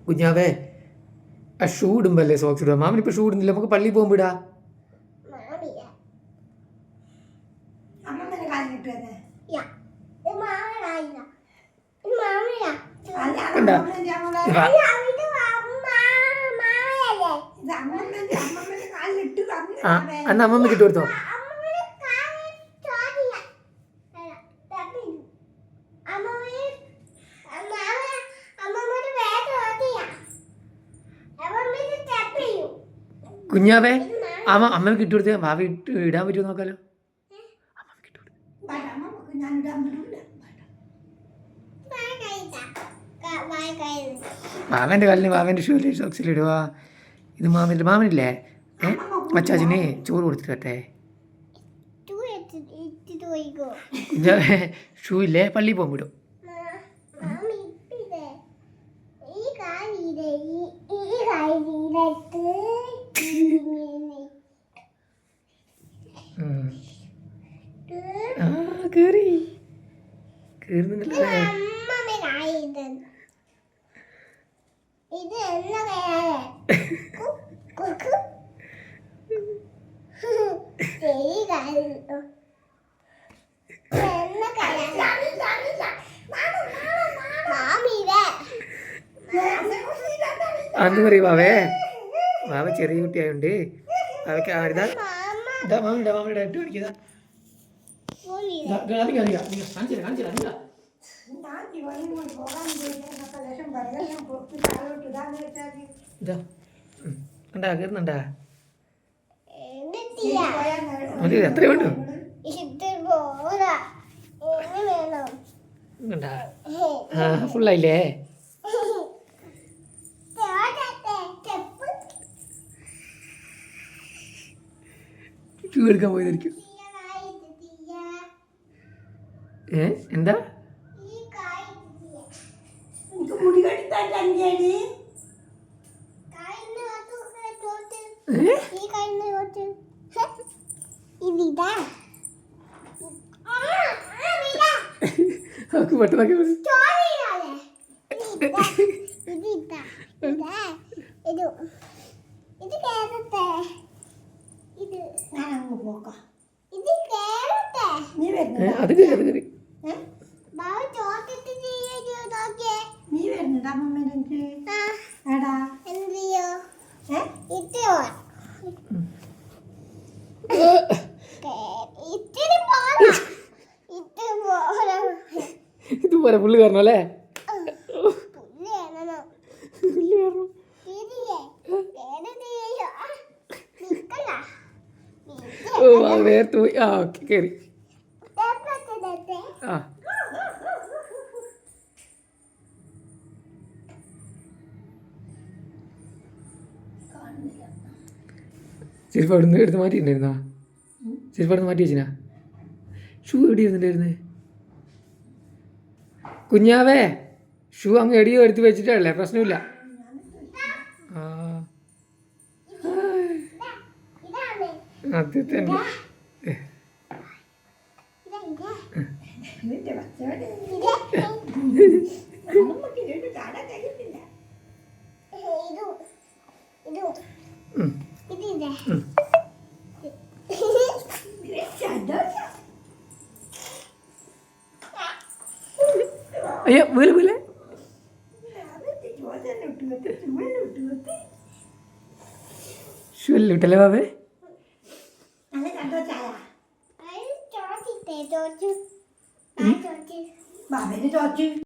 കുഞ്ഞാവേ ആ shoe ഇടുമ്പല്ലേ socks ഇടുക. മാമനിപ്പോൾ shoe ഇടുന്നില്ല, നമുക്ക് പള്ളിയിൽ പോകുമ്പോൾ ഇടാ. അന്ന് അമ്മമ്മ കിട്ടു കൊടുത്തോ. കുഞ്ഞാവേ അമ്മ കിട്ടു കൊടുത്ത് ഭാവി ഇടാൻ പറ്റുമോ നോക്കാലോ. മാമൻ്റെ കാലിന് മാമൻ്റെ ഷൂല് സോക്സിൽ ഇടുക. ഇത് മാമനില്ലേ അച്ചാച്ചനെ ചോറ് കൊടുത്തിട്ട് വരട്ടെ. കുഞ്ഞാവേ ഷൂ ഇല്ലേ പള്ളിയിൽ പോകുമ്പോൾ ഇടും. കേറുന്നുണ്ടല്ലേ. അന്ന് പറയും വാവേ ചെറിയ കുട്ടിയായോണ്ട് അവയ്ക്ക് ആരുതാ മാമിയുടെ ഇട്ട് കാണിക്കതാ. കണ്ടാ കയറുന്നുണ്ടാ മതി എത്രയുണ്ട് കണ്ടാ. ഫുള്ളായില്ലേ. ഷൂ എടുക്കാൻ പോയതായിരിക്കും. എന്താ പെട്ടെന്നൊക്കെ അത് കയറി നീ വരുന്നുണ്ടാ ഇതുപോലെ പുള്ളി കയറണം അല്ലേ. വേർത്ത് പോയി. ആ ഓക്കെ കയറി. ആ ചെരുപ്പ് അവിടെ നിന്ന് എടുത്ത് മാറ്റിയിട്ടുണ്ടായിരുന്നാ? ചെരുപ്പ് അവിടെ നിന്ന് മാറ്റി വെച്ചിനാ? ഷൂ എവിടെ ഇരുന്നിട്ടായിരുന്നു കുഞ്ഞാവേ? ഷൂ അങ്ങ് എടിയോ എടുത്ത് വെച്ചിട്ടല്ലേ, പ്രശ്നമില്ല. അത് തന്നെ അയ്യോ പോലെ പോലെ ഷൂല്ലിട്ടല്ലേ ബാബേ? ബാബേനെ ചോദിച്ചു